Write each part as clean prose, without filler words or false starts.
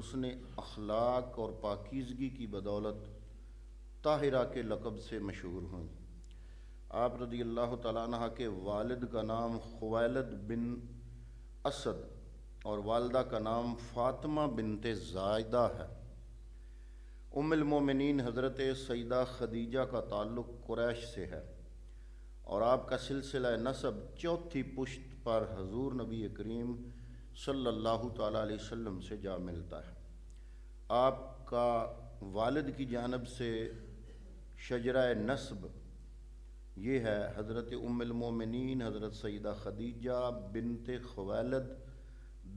حسن اخلاق اور پاکیزگی کی بدولت طاہرہ کے لقب سے مشہور ہوئیں۔ آپ رضی اللہ تعالیٰ عنہ کے والد کا نام خویلد بن اسد اور والدہ کا نام فاطمہ بنت زائدہ ہے۔ ام المومنین حضرت سیدہ خدیجہ کا تعلق قریش سے ہے اور آپ کا سلسلہ نسب چوتھی پشت پر حضور نبی کریم صلی اللہ تعالیٰ علیہ وسلم سے جا ملتا ہے۔ آپ کا والد کی جانب سے شجرہ نسب یہ ہے حضرت ام المومنین حضرت سیدہ خدیجہ بنت خویلد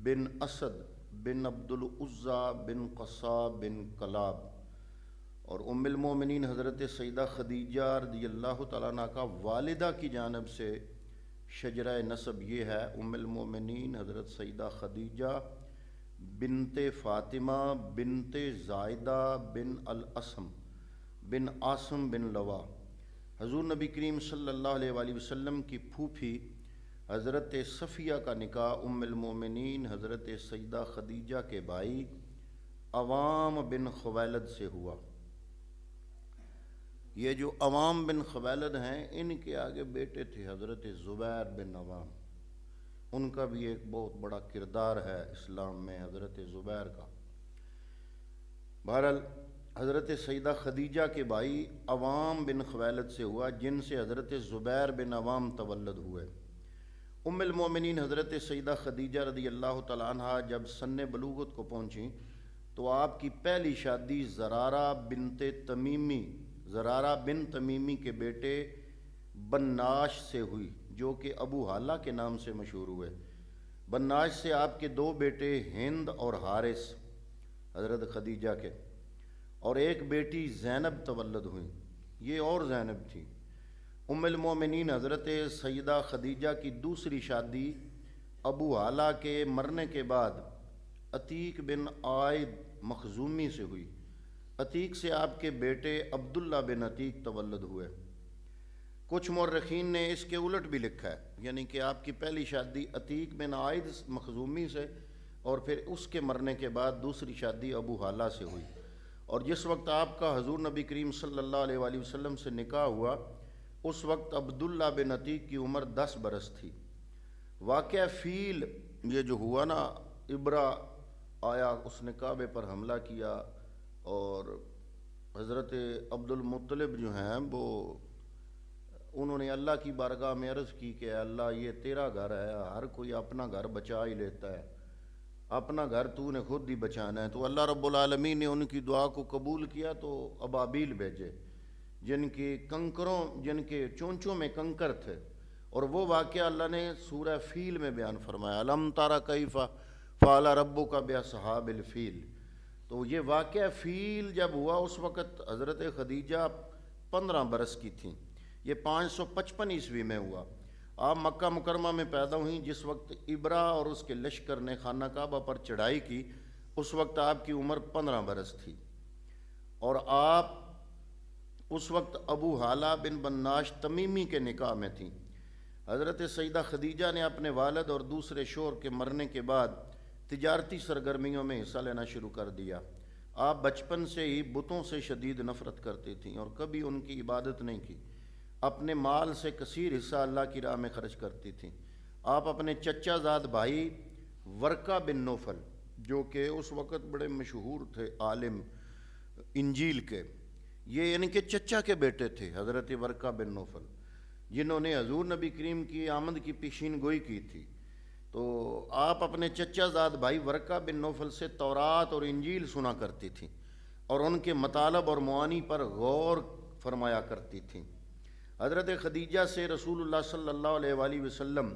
بن اسد بن عبد العزیٰ بن قصا بن کلاب، اور ام المومنین حضرت سیدہ خدیجہ رضی اللہ تعالیٰ عنہ کا والدہ کی جانب سے شجرہ نسب یہ ہے ام المومنین حضرت سیدہ خدیجہ بنت فاطمہ بنت زائدہ بن الاسم بن عاصم بن لوا۔ حضور نبی کریم صلی اللہ علیہ وآلہ وسلم کی پھوپھی حضرت صفیہ کا نکاح ام المومنین حضرت سیدہ خدیجہ کے بھائی عوام بن خویلد سے ہوا۔ یہ جو عوام بن خویلد ہیں ان کے آگے بیٹے تھے حضرت زبیر بن عوام، ان کا بھی ایک بہت بڑا کردار ہے اسلام میں حضرت زبیر کا۔ بہرحال حضرت سیدہ خدیجہ کے بھائی عوام بن خویلد سے ہوا جن سے حضرت زبیر بن عوام تولد ہوئے۔ ام المومنین حضرت سیدہ خدیجہ رضی اللہ تعالیٰ عنہ جب سن بلوغت کو پہنچیں تو آپ کی پہلی شادی زرارہ بن تمیمی کے بیٹے بناش سے ہوئی جو کہ ابو حالہ کے نام سے مشہور ہوئے۔ بناش سے آپ کے دو بیٹے ہند اور حارث حضرت خدیجہ کے، اور ایک بیٹی زینب تولد ہوئیں، یہ اور زینب تھی۔ ام المومنین حضرت سیدہ خدیجہ کی دوسری شادی ابو حالہ کے مرنے کے بعد عتیق بن عائد مخزومی سے ہوئی۔ عتیق سے آپ کے بیٹے عبداللہ بن عتیق تولد ہوئے۔ کچھ مورخین نے اس کے الٹ بھی لکھا ہے، یعنی کہ آپ کی پہلی شادی عتیق بن عائد مخزومی سے اور پھر اس کے مرنے کے بعد دوسری شادی ابو حالہ سے ہوئی، اور جس وقت آپ کا حضور نبی کریم صلی اللہ علیہ وآلہ وسلم سے نکاح ہوا اس وقت عبداللہ بن عتیق کی عمر 10 برس تھی۔ واقعہ فیل یہ جو ہوا نا، ابرا آیا، اس نے کعبے پر حملہ کیا اور حضرت عبد المطلب جو ہیں وہ انہوں نے اللہ کی بارگاہ میں عرض کی کہ اللہ یہ تیرا گھر ہے، ہر کوئی اپنا گھر بچا ہی لیتا ہے، اپنا گھر تو نے خود ہی بچانا ہے۔ تو اللہ رب العالمین نے ان کی دعا کو قبول کیا تو ابابیل بھیجے جن کے چونچوں میں کنکر تھے، اور وہ واقعہ اللہ نے سورہ فیل میں بیان فرمایا، الم تری کیف فعل ربک باصحاب الفیل۔ تو یہ واقعہ فیل جب ہوا اس وقت حضرت خدیجہ 15 برس کی تھیں، یہ 555 عیسوی میں ہوا۔ آپ مکہ مکرمہ میں پیدا ہوئیں جس وقت ابرا اور اس کے لشکر نے خانہ کعبہ پر چڑھائی کی، اس وقت آپ کی عمر 15 برس تھی، اور آپ اس وقت ابو حالہ بن بناش تمیمی کے نکاح میں تھیں۔ حضرت سیدہ خدیجہ نے اپنے والد اور دوسرے شوہر کے مرنے کے بعد تجارتی سرگرمیوں میں حصہ لینا شروع کر دیا۔ آپ بچپن سے ہی بتوں سے شدید نفرت کرتی تھیں اور کبھی ان کی عبادت نہیں کی۔ اپنے مال سے کثیر حصہ اللہ کی راہ میں خرچ کرتی تھیں۔ آپ اپنے چچا زاد بھائی ورقہ بن نوفل جو کہ اس وقت بڑے مشہور تھے عالم انجیل کے، یہ ان کے چچا کے بیٹے تھے حضرت ورقہ بن نوفل جنہوں نے حضور نبی کریم کی آمد کی پیشین گوئی کی تھی۔ تو آپ اپنے چچا زاد بھائی ورقہ بن نوفل سے تورات اور انجیل سنا کرتی تھیں اور ان کے مطالب اور معانی پر غور فرمایا کرتی تھیں۔ حضرت خدیجہ سے رسول اللہ صلی اللہ علیہ وآلہ وسلم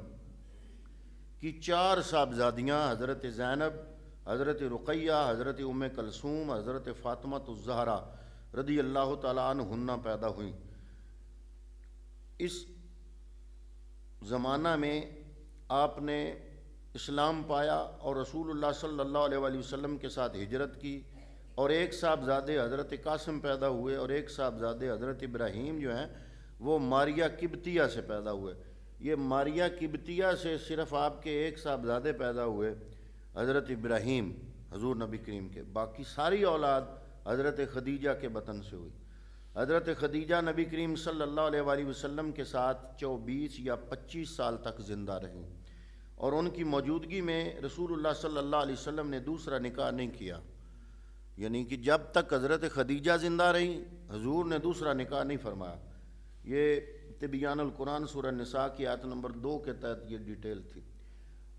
کی 4 صاحبزادیاں حضرت زینب، حضرت رقیہ، حضرت ام کلثوم، حضرت فاطمہ الزہرا رضی اللہ تعالیٰ عنہن پیدا ہوئیں۔ اس زمانہ میں آپ نے اسلام پایا اور رسول اللہ صلی اللہ علیہ وآلہ وسلم کے ساتھ ہجرت کی، اور ایک صاحبزادے حضرت قاسم پیدا ہوئے اور ایک صاحبزادے حضرت ابراہیم جو ہیں وہ ماریہ قبطیہ سے پیدا ہوئے۔ یہ ماریہ قبطیہ سے صرف آپ کے ایک صاحبزادے پیدا ہوئے حضرت ابراہیم، حضور نبی کریم کے، باقی ساری اولاد حضرت خدیجہ کے بطن سے ہوئی۔ حضرت خدیجہ نبی کریم صلی اللہ علیہ وآلہ وسلم کے ساتھ 24 یا 25 سال تک زندہ رہیں، اور ان کی موجودگی میں رسول اللہ صلی اللہ علیہ وسلم نے دوسرا نکاح نہیں کیا، یعنی کہ جب تک حضرت خدیجہ زندہ رہیں حضور نے دوسرا نکاح نہیں فرمایا۔ یہ تبیان القرآن سورہ النساء کی آیت نمبر 2 کے تحت یہ ڈیٹیل تھی۔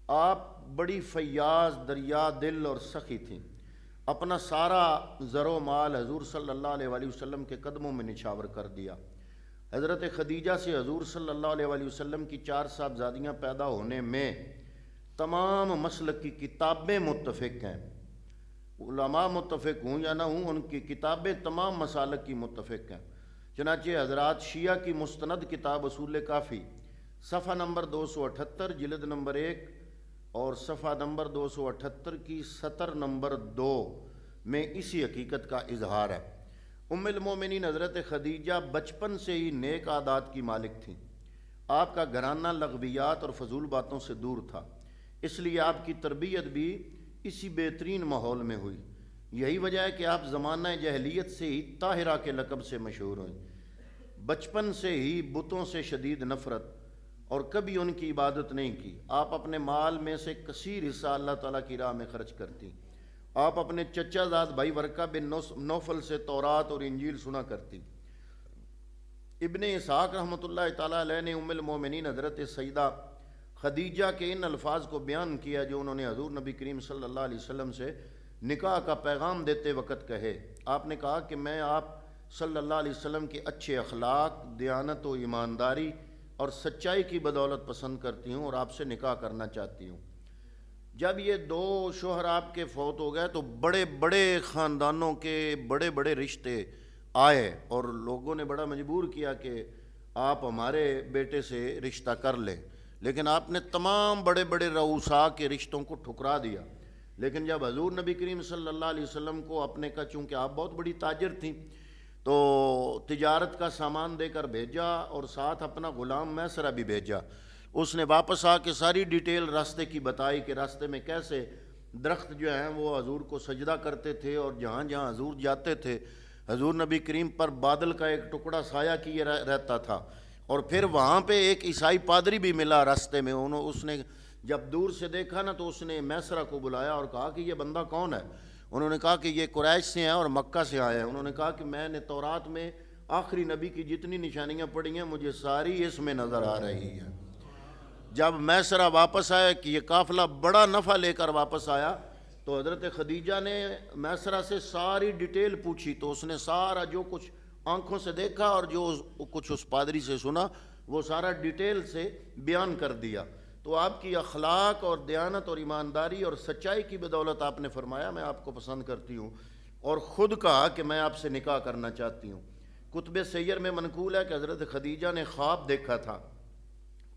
آپ بڑی فیاض دریا دل اور سخی تھیں، اپنا سارا زر و مال حضور صلی اللہ علیہ وآلہ وسلم کے قدموں میں نچھاور کر دیا۔ حضرت خدیجہ سے حضور صلی اللہ علیہ وآلہ وسلم کی 4 صاحبزادیاں پیدا ہونے میں تمام مسلک کی کتابیں متفق ہیں، علماء متفق ہوں یا نہ ہوں، ان کی کتابیں تمام مسالک کی متفق ہیں۔ چنانچہ حضرات شیعہ کی مستند کتاب اصول کافی صفحہ نمبر 278 جلد نمبر 1 اور صفحہ نمبر 278 کی سطر نمبر 2 میں اسی حقیقت کا اظہار ہے۔ ام المومنین حضرت خدیجہ بچپن سے ہی نیک عادات کی مالک تھیں۔ آپ کا گھرانہ لغویات اور فضول باتوں سے دور تھا، اس لیے آپ کی تربیت بھی اسی بہترین ماحول میں ہوئی۔ یہی وجہ ہے کہ آپ زمانہ جاہلیت سے ہی طاہرہ کے لقب سے مشہور ہوئیں۔ بچپن سے ہی بتوں سے شدید نفرت اور کبھی ان کی عبادت نہیں کی۔ آپ اپنے مال میں سے کثیر حصہ اللہ تعالیٰ کی راہ میں خرچ کرتی۔ آپ اپنے چچا زاد بھائی ورقہ بن نوفل سے تورات اور انجیل سنا کرتی۔ ابن اسحاق رحمۃ اللہ تعالیٰ علیہ نے ام المومنین حضرت سیدہ خدیجہ کے ان الفاظ کو بیان کیا جو انہوں نے حضور نبی کریم صلی اللہ علیہ وسلم سے نکاح کا پیغام دیتے وقت کہے۔ آپ نے کہا کہ میں آپ صلی اللہ علیہ وسلم کے اچھے اخلاق، دیانت و ایمانداری اور سچائی کی بدولت پسند کرتی ہوں اور آپ سے نکاح کرنا چاہتی ہوں۔ جب یہ 2 شوہر آپ کے فوت ہو گئے تو بڑے بڑے خاندانوں کے بڑے بڑے رشتے آئے اور لوگوں نے بڑا مجبور کیا کہ آپ ہمارے بیٹے سے رشتہ کر لیں، لیکن آپ نے تمام بڑے بڑے رؤساء کے رشتوں کو ٹھکرا دیا۔ لیکن جب حضور نبی کریم صلی اللہ علیہ وسلم کو اپنے کا، چونکہ آپ بہت بڑی تاجر تھیں، تو تجارت کا سامان دے کر بھیجا اور ساتھ اپنا غلام میسرہ بھی بھیجا۔ اس نے واپس آ کے ساری ڈیٹیل راستے کی بتائی کہ راستے میں کیسے درخت جو ہیں وہ حضور کو سجدہ کرتے تھے، اور جہاں جہاں حضور جاتے تھے حضور نبی کریم پر بادل کا ایک ٹکڑا سایہ کیے رہتا تھا۔ اور پھر وہاں پہ ایک عیسائی پادری بھی ملا راستے میں، اس نے جب دور سے دیکھا نا تو اس نے میسرہ کو بلایا اور کہا کہ یہ بندہ کون ہے؟ انہوں نے کہا کہ یہ قریش سے ہیں اور مکہ سے آئے ہیں۔ انہوں نے کہا کہ میں نے تورات میں آخری نبی کی جتنی نشانیاں پڑھی ہیں مجھے ساری اس میں نظر آ رہی ہیں۔ جب میسرہ واپس آیا کہ یہ قافلہ بڑا نفع لے کر واپس آیا تو حضرت خدیجہ نے میسرہ سے ساری ڈیٹیل پوچھی، تو اس نے سارا جو کچھ آنکھوں سے دیکھا اور جو کچھ اس پادری سے سنا وہ سارا ڈیٹیل سے بیان کر دیا۔ تو آپ کی اخلاق اور دیانت اور ایمانداری اور سچائی کی بدولت آپ نے فرمایا میں آپ کو پسند کرتی ہوں، اور خود کہا کہ میں آپ سے نکاح کرنا چاہتی ہوں۔ کتب سیر میں منقول ہے کہ حضرت خدیجہ نے خواب دیکھا تھا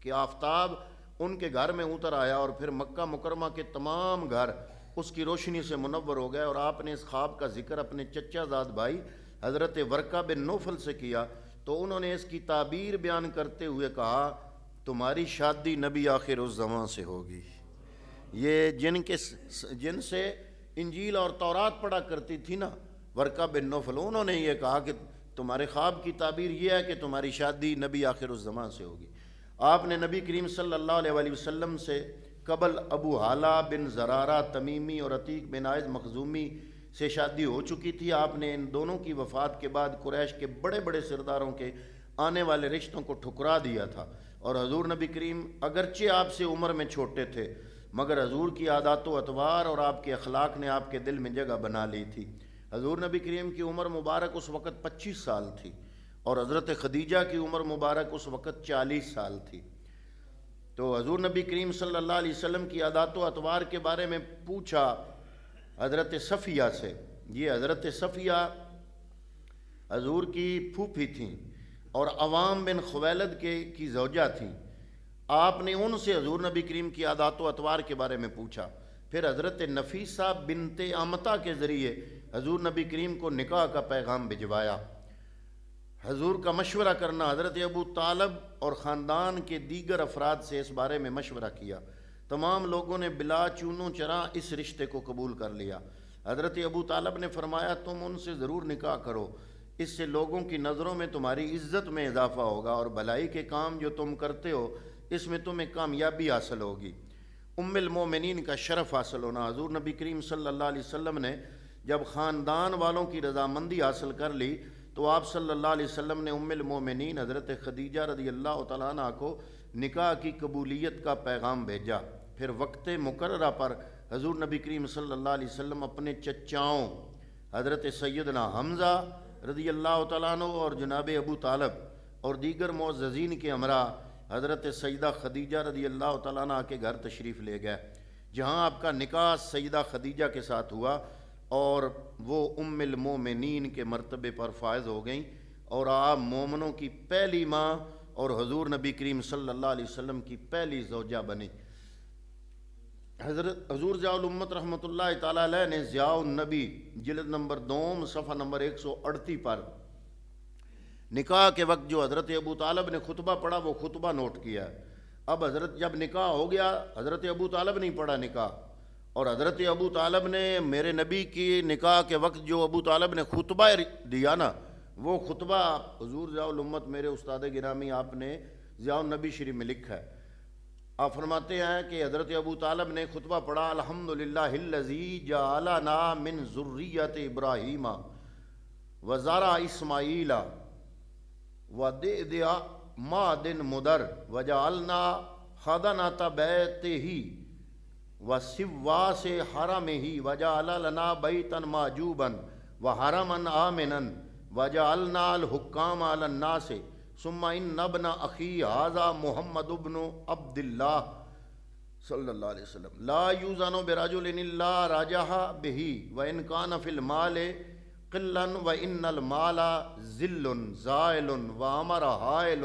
کہ آفتاب ان کے گھر میں اتر آیا اور پھر مکہ مکرمہ کے تمام گھر اس کی روشنی سے منور ہو گئے، اور آپ نے اس خواب کا ذکر اپنے چچا زاد بھائی حضرت ورقہ بن نوفل سے کیا، تو انہوں نے اس کی تعبیر بیان کرتے ہوئے کہا تمہاری شادی نبی آخر الزمان سے ہوگی۔ یہ جن سے انجیل اور تورات پڑھا کرتی تھی نا ورقہ بن نوفل، انہوں نے یہ کہا کہ تمہارے خواب کی تعبیر یہ ہے کہ تمہاری شادی نبی آخر الزمان سے ہوگی۔ آپ نے نبی کریم صلی اللہ علیہ وآلہ وسلم سے قبل ابو حالہ بن زرارہ تمیمی اور عتیق بن عائذ مخزومی سے شادی ہو چکی تھی۔ آپ نے ان دونوں کی وفات کے بعد قریش کے بڑے بڑے سرداروں کے آنے والے رشتوں کو ٹھکرا دیا تھا، اور حضور نبی کریم اگرچہ آپ سے عمر میں چھوٹے تھے مگر حضور کی عادات و اطوار اور آپ کے اخلاق نے آپ کے دل میں جگہ بنا لی تھی۔ حضور نبی کریم کی عمر مبارک اس وقت 25 سال تھی اور حضرت خدیجہ کی عمر مبارک اس وقت 40 سال تھی۔ تو حضور نبی کریم صلی اللہ علیہ وسلم کی عادات و اطوار کے بارے میں پوچھا حضرت صفیہ سے۔ یہ حضرت صفیہ حضور کی پھوپھی تھیں اور عوام بن خویلد کی زوجہ تھیں۔ آپ نے ان سے حضور نبی کریم کی عادات و اطوار کے بارے میں پوچھا، پھر حضرت نفیسہ بنت امتہ کے ذریعے حضور نبی کریم کو نکاح کا پیغام بھجوایا۔ حضور کا مشورہ کرنا، حضرت ابو طالب اور خاندان کے دیگر افراد سے اس بارے میں مشورہ کیا۔ تمام لوگوں نے بلا چونوں چرا اس رشتے کو قبول کر لیا۔ حضرت ابو طالب نے فرمایا تم ان سے ضرور نکاح کرو، اس سے لوگوں کی نظروں میں تمہاری عزت میں اضافہ ہوگا اور بھلائی کے کام جو تم کرتے ہو اس میں تمہیں کامیابی حاصل ہوگی۔ ام المومنین کا شرف حاصل ہونا۔ حضور نبی کریم صلی اللہ علیہ وسلم نے جب خاندان والوں کی رضامندی حاصل کر لی تو آپ صلی اللہ علیہ وسلم نے ام المومنین حضرت خدیجہ رضی اللہ تعالیٰ عنہ کو نکاح کی قبولیت کا پیغام بھیجا۔ پھر وقت مقررہ پر حضور نبی کریم صلی اللہ علیہ وسلم اپنے چچاؤں حضرت سیدنا حمزہ رضی اللہ تعالیٰ عنہ اور جناب ابو طالب اور دیگر معززین کے ہمراہ حضرت سیدہ خدیجہ رضی اللہ تعالیٰ عنہ کے گھر تشریف لے گئے، جہاں آپ کا نکاح سیدہ خدیجہ کے ساتھ ہوا اور وہ ام المومنین کے مرتبے پر فائز ہو گئیں اور آپ مومنوں کی پہلی ماں اور حضور نبی کریم صلی اللہ علیہ وسلم کی پہلی زوجہ بنی۔ حضور ضیاء الامت رحمۃ اللہ تعالیٰ علیہ نے ضیاء النبی جلد نمبر 2 صفحہ نمبر 138 پر نکاح کے وقت جو حضرت ابو طالب نے خطبہ پڑھا وہ خطبہ نوٹ کیا ہے۔ اب حضرت جب نکاح ہو گیا حضرت ابو طالب نہیں پڑھا نکاح، اور حضرت ابو طالب نے میرے نبی کی نکاح کے وقت جو ابو طالب نے خطبہ دیا نا وہ خطبہ حضور ضیاء الامت میرے استاد گرامی آپ نے ضیاء النبی شریف میں لکھا ہے۔ آپ فرماتے ہیں کہ حضرت ابو طالب نے خطبہ پڑھا الحمدللہ الذی جعلنا من ذریۃ ابراہیم وزرع اسماعیل ودئدع معدن مدر وجعلنا خدنۃ بیتہ وسواس حرمہ وجعل لنا بیتا معجوبا وحرما آمنا وجعلنا الحکام علی الناس ثم ان ابن اخی ھذا محمد ابن عبد اللہ صلی اللہ علیہ وسلم لا یوزن برجل الا رجح بہ وان کان فی المال قلا وان المال ذل زائل وامر حائل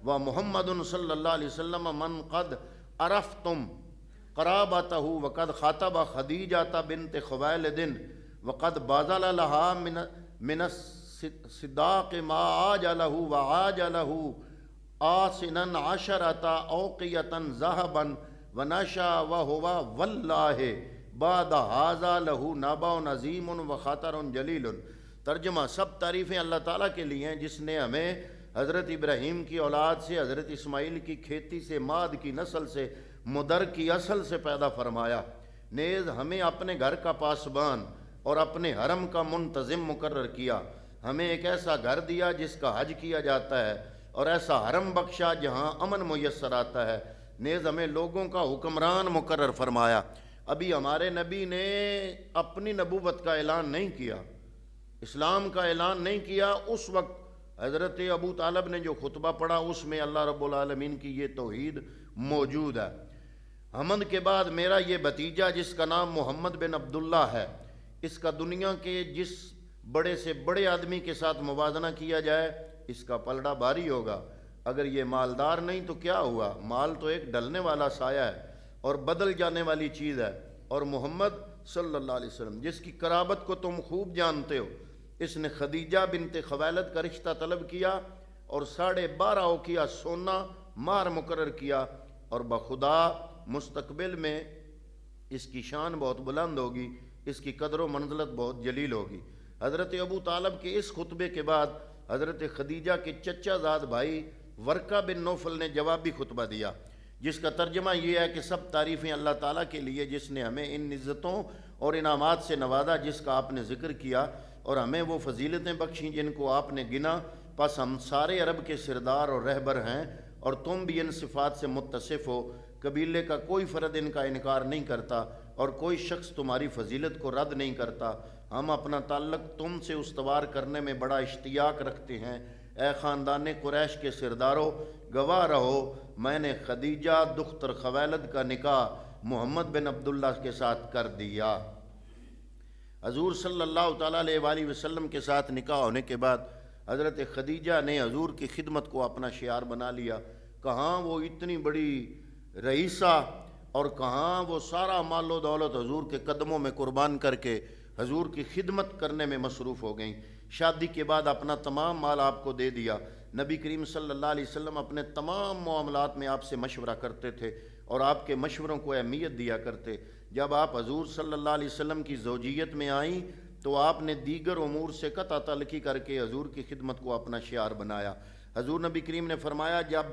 ومحمد صلی اللہ علیہ وسلم من قد عرفتم قرابتہ وقد خاطب خدیجہ بنت خویلد وقد بذل لها من الصداق ما عاجلہ وعاجلہ آسنا عشرۃ اوقیۃ ذهبا ونشا وهو واللہ بعد ھذا له نبأ عظیم وخطر جلیل۔ ترجمہ سب تعریفیں اللہ تعالیٰ کے لیے ہیں جس نے ہمیں حضرت ابراہیم کی اولاد سے حضرت اسماعیل کی کھیتی سے ماد کی نسل سے مدر کی اصل سے پیدا فرمایا، نیز ہمیں اپنے گھر کا پاسبان اور اپنے حرم کا منتظم مقرر کیا، ہمیں ایک ایسا گھر دیا جس کا حج کیا جاتا ہے اور ایسا حرم بخشا جہاں امن میسر آتا ہے، نیز ہمیں لوگوں کا حکمران مقرر فرمایا۔ ابھی ہمارے نبی نے اپنی نبوت کا اعلان نہیں کیا، اسلام کا اعلان نہیں کیا، اس وقت حضرت ابو طالب نے جو خطبہ پڑھا اس میں اللہ رب العالمین کی یہ توحید موجود ہے۔ حمد کے بعد میرا یہ بھتیجا جس کا نام محمد بن عبداللہ ہے، اس کا دنیا کے جس بڑے سے بڑے آدمی کے ساتھ موازنہ کیا جائے اس کا پلڑا بھاری ہوگا۔ اگر یہ مالدار نہیں تو کیا ہوا، مال تو ایک ڈلنے والا سایہ ہے اور بدل جانے والی چیز ہے، اور محمد صلی اللہ علیہ وسلم جس کی قرابت کو تم خوب جانتے ہو، اس نے خدیجہ بنت خویلد کا رشتہ طلب کیا اور 12.5 اوقیہ سونا مہر مقرر کیا، اور بخدا مستقبل میں اس کی شان بہت بلند ہوگی، اس کی قدر و منزلت بہت جلیل ہوگی۔ حضرت ابو طالب کے اس خطبے کے بعد حضرت خدیجہ کے چچا زاد بھائی ورقہ بن نوفل نے جوابی خطبہ دیا، جس کا ترجمہ یہ ہے کہ سب تعریفیں اللہ تعالیٰ کے لیے جس نے ہمیں ان عزتوں اور انعامات سے نوازا جس کا آپ نے ذکر کیا، اور ہمیں وہ فضیلتیں بخشیں جن کو آپ نے گنا، پس ہم سارے عرب کے سردار اور رہبر ہیں اور تم بھی ان صفات سے متصف ہو۔ قبیلے کا کوئی فرد ان کا انکار نہیں کرتا اور کوئی شخص تمہاری فضیلت کو رد نہیں کرتا۔ ہم اپنا تعلق تم سے استوار کرنے میں بڑا اشتیاق رکھتے ہیں۔ اے خاندان قریش کے سرداروں، گواہ رہو میں نے خدیجہ دختر خویلد کا نکاح محمد بن عبداللہ کے ساتھ کر دیا۔ حضور صلی اللہ تعالیٰ علیہ وآلہ وسلم کے ساتھ نکاح ہونے کے بعد حضرت خدیجہ نے حضور کی خدمت کو اپنا شعار بنا لیا۔ کہاں وہ اتنی بڑی رئیسہ اور کہاں وہ سارا مال و دولت حضور کے قدموں میں قربان کر کے حضور کی خدمت کرنے میں مصروف ہو گئیں۔ شادی کے بعد اپنا تمام مال آپ کو دے دیا۔ نبی کریم صلی اللہ علیہ وسلم اپنے تمام معاملات میں آپ سے مشورہ کرتے تھے اور آپ کے مشوروں کو اہمیت دیا کرتے۔ جب آپ حضور صلی اللہ علیہ وسلم کی زوجیت میں آئیں تو آپ نے دیگر امور سے قطع تعلقی کر کے حضور کی خدمت کو اپنا شعار بنایا۔ حضور نبی کریم نے فرمایا، جب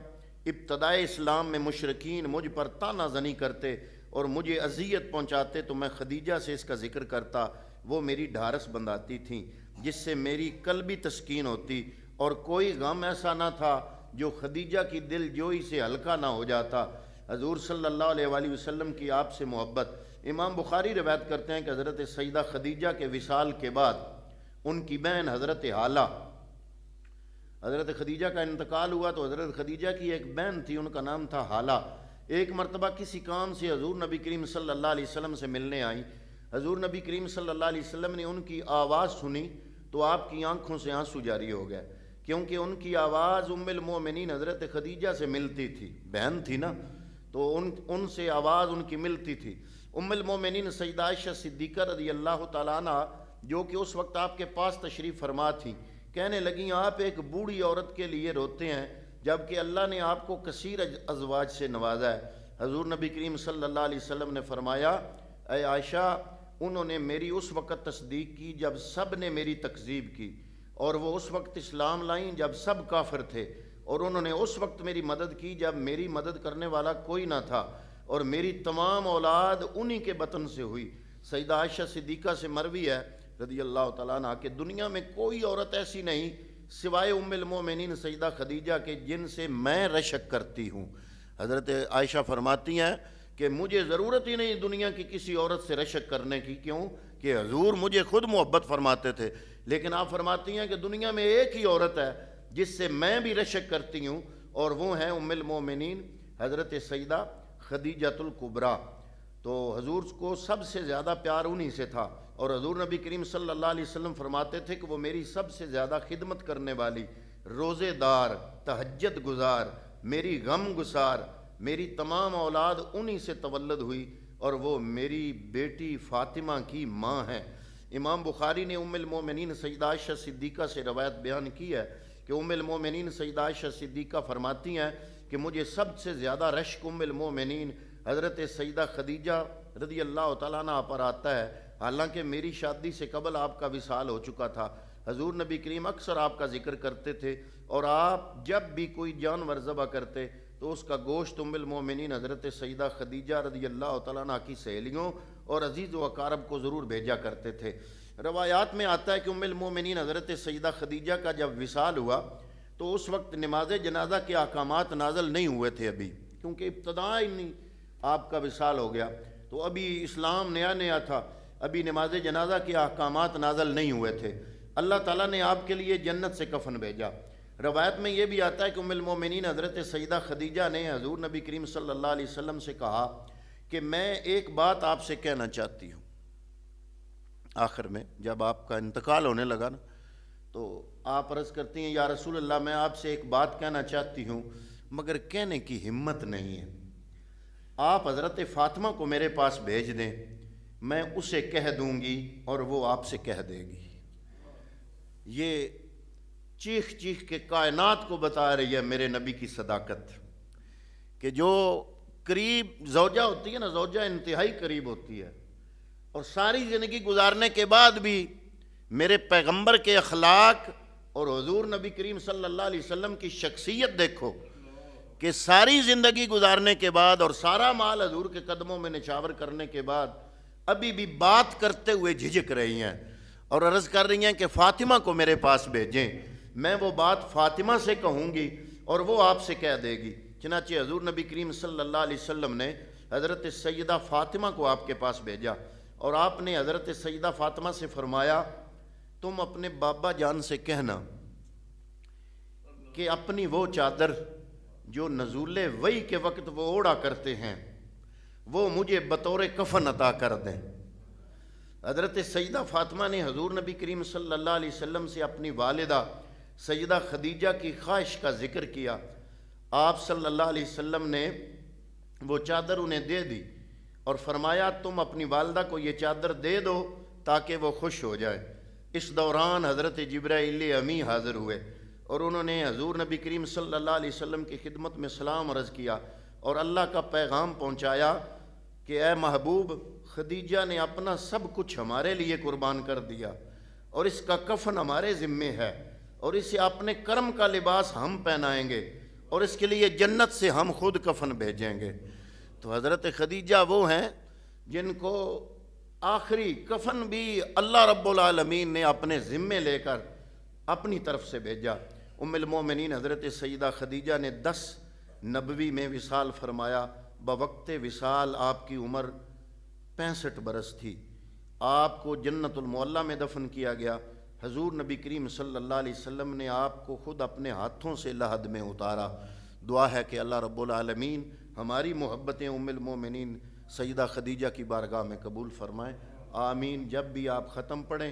ابتدائے اسلام میں مشرکین مجھ پر طعنہ زنی کرتے اور مجھے اذیت پہنچاتے تو میں خدیجہ سے اس کا ذکر کرتا، وہ میری ڈھارس بندھاتی تھیں جس سے میری قلبی تسکین ہوتی، اور کوئی غم ایسا نہ تھا جو خدیجہ کی دل جوئی سے ہلکا نہ ہو جاتا۔ حضور صلی اللہ علیہ وآلہ وسلم کی آپ سے محبت۔ امام بخاری روایت کرتے ہیں کہ حضرت سیدہ خدیجہ کے وصال کے بعد ان کی بہن حضرت حالہ، حضرت خدیجہ کا انتقال ہوا تو حضرت خدیجہ کی ایک بہن تھی، ان کا نام تھا حالہ، ایک مرتبہ کسی کام سے حضور نبی کریم صلی اللہ علیہ وسلم سے ملنے آئیں۔ حضور نبی کریم صلی اللہ علیہ وسلم نے ان کی آواز سنی تو آپ کی آنکھوں سے آنسو جاری ہو گئے، کیونکہ ان کی آواز ام المومنین حضرت خدیجہ سے ملتی تھی، بہن تھی نا، تو ان سے آواز ان کی ملتی تھی۔ ام المومنین سیدہ عائشہ صدیقہ رضی اللہ تعالیٰ عنہ، جو کہ اس وقت آپ کے پاس تشریف فرما تھیں، کہنے لگیں آپ ایک بوڑھی عورت کے لیے روتے ہیں جبکہ اللہ نے آپ کو کثیر ازواج سے نوازا ہے۔ حضور نبی کریم صلی اللہ علیہ وسلم نے فرمایا، اے عائشہ، انہوں نے میری اس وقت تصدیق کی جب سب نے میری تکذیب کی، اور وہ اس وقت اسلام لائیں جب سب کافر تھے، اور انہوں نے اس وقت میری مدد کی جب میری مدد کرنے والا کوئی نہ تھا، اور میری تمام اولاد انہی کے بطن سے ہوئی۔ سیدہ عائشہ صدیقہ سے مروی ہے رضی اللہ تعالیٰ عنہ کہ دنیا میں کوئی عورت ایسی نہیں سوائے ام المومنین سیدہ خدیجہ کے جن سے میں رشک کرتی ہوں۔ حضرت عائشہ فرماتی ہیں کہ مجھے ضرورت ہی نہیں دنیا کی کسی عورت سے رشک کرنے کی، کیوں کہ حضور مجھے خود محبت فرماتے تھے، لیکن آپ فرماتی ہیں کہ دنیا میں ایک ہی عورت ہے جس سے میں بھی رشک کرتی ہوں، اور وہ ہیں ام المومنین حضرت سیدہ خدیجۃ الکبریٰ۔ تو حضور کو سب سے زیادہ پیار انہی سے تھا، اور حضور نبی کریم صلی اللہ علیہ وسلم فرماتے تھے کہ وہ میری سب سے زیادہ خدمت کرنے والی، روزے دار، تہجد گزار، میری غم گسار، میری تمام اولاد انہی سے تولد ہوئی، اور وہ میری بیٹی فاطمہ کی ماں ہیں۔ امام بخاری نے ام المومنین سیدہ عائشہ صدیقہ سے روایت بیان کی ہے کہ ام المومنین سیدہ عائشہ صدیقہ فرماتی ہیں کہ مجھے سب سے زیادہ رشک ام المومنین حضرت سیدہ خدیجہ رضی اللہ تعالیٰ عنہ پر آتا ہے، حالانکہ میری شادی سے قبل آپ کا وصال ہو چکا تھا۔ حضور نبی کریم اکثر آپ کا ذکر کرتے تھے، اور آپ جب بھی کوئی جانور ذبح کرتے تو اس کا گوشت ام المومنین حضرت سیدہ خدیجہ رضی اللہ تعالیٰ عنہ کی سہیلیوں اور عزیز و اقارب کو ضرور بھیجا کرتے تھے۔ روایات میں آتا ہے کہ ام المومنین حضرت سیدہ خدیجہ کا جب وصال ہوا تو اس وقت نماز جنازہ کے احکامات نازل نہیں ہوئے تھے ابھی، کیونکہ ابتدائی نہیں آپ کا وصال ہو گیا، تو ابھی اسلام نیا نیا تھا، ابھی نماز جنازہ کے احکامات نازل نہیں ہوئے تھے۔ اللہ تعالیٰ نے آپ کے لیے جنت سے کفن بھیجا۔ روایت میں یہ بھی آتا ہے کہ ام المومنین حضرت سیدہ خدیجہ نے حضور نبی کریم صلی اللہ علیہ وسلم سے کہا کہ میں ایک بات آپ سے کہنا چاہتی ہوں۔ آخر میں جب آپ کا انتقال ہونے لگا نا تو آپ عرض کرتی ہیں، یا رسول اللہ، میں آپ سے ایک بات کہنا چاہتی ہوں مگر کہنے کی ہمت نہیں ہے، آپ حضرت فاطمہ کو میرے پاس بھیج دیں، میں اسے کہہ دوں گی اور وہ آپ سے کہہ دے گی۔ یہ چیخ چیخ کے کائنات کو بتا رہی ہے میرے نبی کی صداقت، کہ جو قریب زوجہ ہوتی ہے نا، زوجہ انتہائی قریب ہوتی ہے، اور ساری زندگی گزارنے کے بعد بھی میرے پیغمبر کے اخلاق اور حضور نبی کریم صلی اللہ علیہ وسلم کی شخصیت دیکھو کہ ساری زندگی گزارنے کے بعد اور سارا مال حضور کے قدموں میں نچھاور کرنے کے بعد ابھی بھی بات کرتے ہوئے جھجک رہی ہیں اور عرض کر رہی ہیں کہ فاطمہ کو میرے پاس بھیجیں، میں وہ بات فاطمہ سے کہوں گی اور وہ آپ سے کہہ دے گی۔ چنانچہ حضور نبی کریم صلی اللہ علیہ وسلم نے حضرت سیدہ فاطمہ کو آپ کے پاس بھیجا، اور آپ نے حضرت سیدہ فاطمہ سے فرمایا، تم اپنے بابا جان سے کہنا کہ اپنی وہ چادر جو نزول وحی کے وقت وہ اوڑا کرتے ہیں وہ مجھے بطور کفن عطا کر دیں۔ حضرت سیدہ فاطمہ نے حضور نبی کریم صلی اللہ علیہ وسلم سے اپنی والدہ سیدہ خدیجہ کی خواہش کا ذکر کیا۔ آپ صلی اللہ علیہ وسلم نے وہ چادر انہیں دے دی اور فرمایا، تم اپنی والدہ کو یہ چادر دے دو تاکہ وہ خوش ہو جائے۔ اس دوران حضرت جبرائیل امی حاضر ہوئے اور انہوں نے حضور نبی کریم صلی اللہ علیہ وسلم کی خدمت میں سلام عرض کیا اور اللہ کا پیغام پہنچایا کہ اے محبوب، خدیجہ نے اپنا سب کچھ ہمارے لیے قربان کر دیا اور اس کا کفن ہمارے ذمے ہے، اور اسے اپنے کرم کا لباس ہم پہنائیں گے، اور اس کے لیے جنت سے ہم خود کفن بھیجیں گے۔ تو حضرت خدیجہ وہ ہیں جن کو آخری کفن بھی اللہ رب العالمین نے اپنے ذمے لے کر اپنی طرف سے بھیجا۔ ام المومنین حضرت سیدہ خدیجہ نے 10 نبوی میں وصال فرمایا۔ بوقت وصال آپ کی عمر 65 برس تھی۔ آپ کو جنت المعلیٰ میں دفن کیا گیا۔ حضور نبی کریم صلی اللہ علیہ وسلم نے آپ کو خود اپنے ہاتھوں سے لحد میں اتارا۔ دعا ہے کہ اللہ رب العالمین ہماری محبتیں ام المومنین سیدہ خدیجہ کی بارگاہ میں قبول فرمائیں، آمین۔ جب بھی آپ ختم پڑھیں